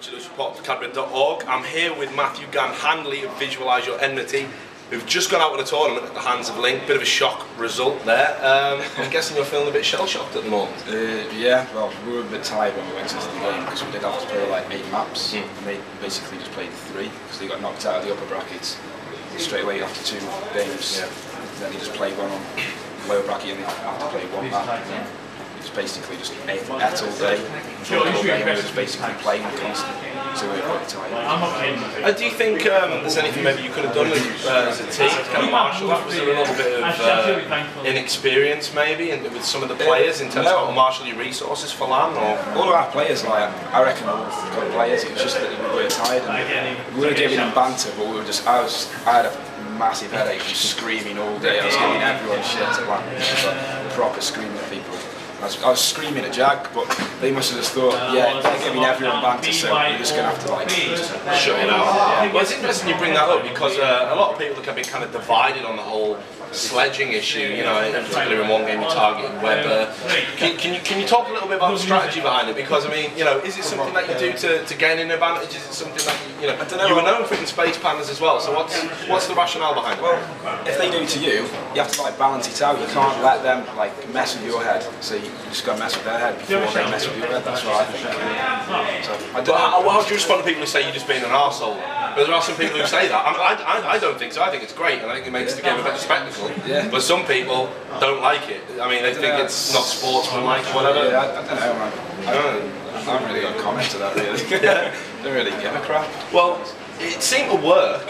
Richard Lewis, reporter for Cadbury.org. I'm here with Matthew Gand, Handley of Visualise Your Enmity, who've just gone out with a tournament at the hands of Link. Bit of a shock result there. I'm guessing you're feeling a bit shell-shocked at the moment. Yeah, well, we were a bit tired when we went into the game because we did have to play like 8 maps, and they basically just played 3 because they got knocked out of the upper brackets straight away after 2 games. Yeah. Then they just played one on lower bracket and they have to play 1 map. It's basically just ate all day. The game was just basically playing constantly, so we were quite tired. Do you think there's anything maybe you could have done as a team to kind of marshal that? Was there a little bit of inexperience maybe with some of the players in terms of how to marshal your resources for LAN? Or? All of our players, like, I reckon all of the players, it was just that we were tired. And we were giving them banter, but we were just, I had a massive headache from screaming all day. I was giving everyone shit at LAN, like, proper screaming at people. I was screaming at Jag, but they must have just thought, yeah, they're giving everyone banter, so we're just going to have to like shut it out. Yeah. Well, it's interesting you bring that up because a lot of people have been kind of divided on the whole sledging issue. You know, in particular in one game you targeted Weber. Can you talk a little bit about the strategy behind it? Because I mean, you know, is it something that you do to gain an advantage? Is it something that you know? I don't know. You were known for in space pandas as well. So what's the rationale behind it? Well, if they do to you, you have to like balance it out. You can't let them like mess with your head. So you just got to mess with their head before they mess with your head. That's what I think. So, how do you respond to people who say you're just being an arsehole? But there are some people who say that. I don't think so. I think it's great, and I think it makes the game a better spectacle. Yeah. But some people don't like it. I mean, they think it's not sportsmanlike or whatever. Yeah, I don't know, man. I haven't really got a comment to that, really. Yeah. Don't really give a crap. Well, it seemed to work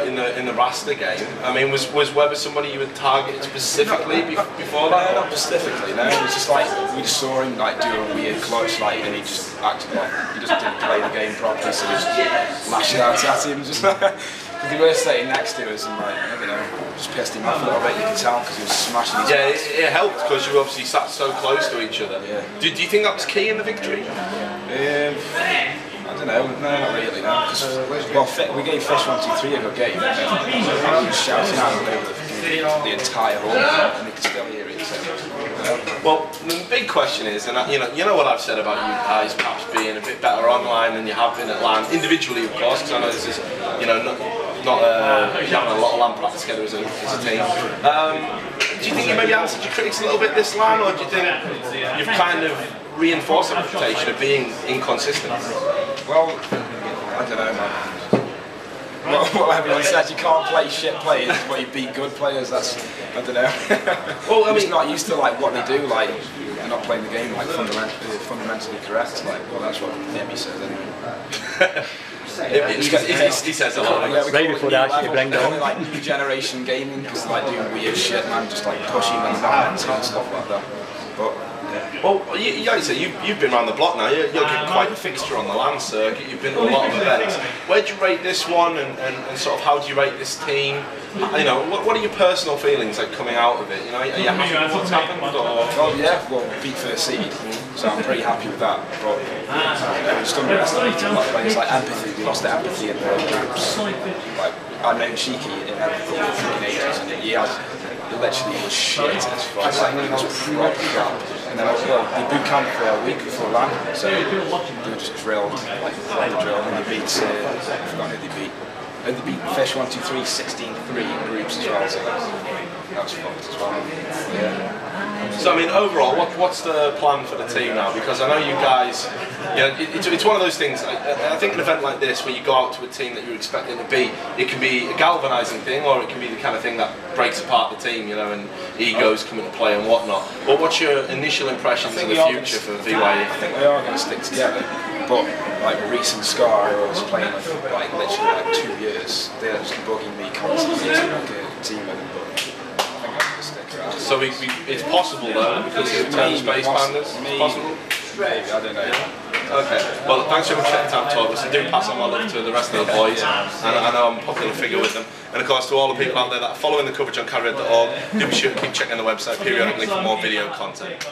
in the Rasta game. I mean, was Weber somebody you would target specifically before that? No, not specifically. No, it was just like we just saw him like do a weird clutch, like, and he just acted like he just didn't play the game properly, so we just lashed out at him. Just they were sitting next to us and like, I don't know, just pissed him off a little bit. You could tell because he was smashing his bats. It helped because you obviously sat so close to each other. Yeah. Do you think that was key in the victory? I don't know, no, not really, no. Because, well, we gave Fish 1-2-3 a good game, and he was shouting out over the entire hall, and you could still hear it. So, well, the big question is, and you know what I've said about you guys perhaps being a bit better online than you have been at LAN, individually of course, because I know this is, you know, not having a lot of LAN practice together as a team. Do you think you maybe answered your critics a little bit this LAN, or do you think you've kind of reinforced the reputation of being inconsistent? Well, I don't know, man. What everyone says, you can't play shit players, but you beat good players. That's, I don't know. Well, I mean, not used to like what they do, like they're not playing the game like fundamentally correct. Like, well, that's what Nemi says anyway. He says a lot. Yeah, right before they actually bring down like new generation gaming because like doing weird shit, man, just like pushing and commenting and stuff like that. But well, you've been around the block now. You're quite a fixture on the LAN circuit. You've been to a lot of events. Where do you rate this one, and sort of how do you rate this team? You know, what are your personal feelings like coming out of it? You know, are you happy with what's happened? Or? Well, yeah, well, beat first seed, so I'm pretty happy with that. But just underestimated a lot of players like Empathy. We lost the Empathy in the groups. Like I've known Cheeky in Empathy for ages, and he literally was shit as far as like, he was proper crap. And then they boot camp for a week before LAN, so they were just drilled, like proper drilled, and they beat, I forgot who they beat. They beat Fish 1-2-3, 16-3 in groups as well, so that was fucked as well. Yeah. So I mean, overall, what's the plan for the team now? Because I know you guys, you know, it's one of those things. I think an event like this, where you go out to a team that you're expecting to be, it can be a galvanising thing, or it can be the kind of thing that breaks apart the team, you know, and egos come into play and whatnot. But what's your initial impressions of the future for VYE? I think we are going to stick together. But like Reese and Scar, who I was playing with for like literally like 2 years, they're just bugging me constantly to like a team with them. But I think I'm going to stick around. So it's possible though, because of the term space pandas? Possible? Maybe, I don't know. Okay, well thanks very much for taking time to talk to us, and do pass on my love to the rest of the boys, and I know I'm a popular figure with them, and of course to all the people out there that are following the coverage on Cadbury.org, do be sure to keep checking the website periodically for more video content.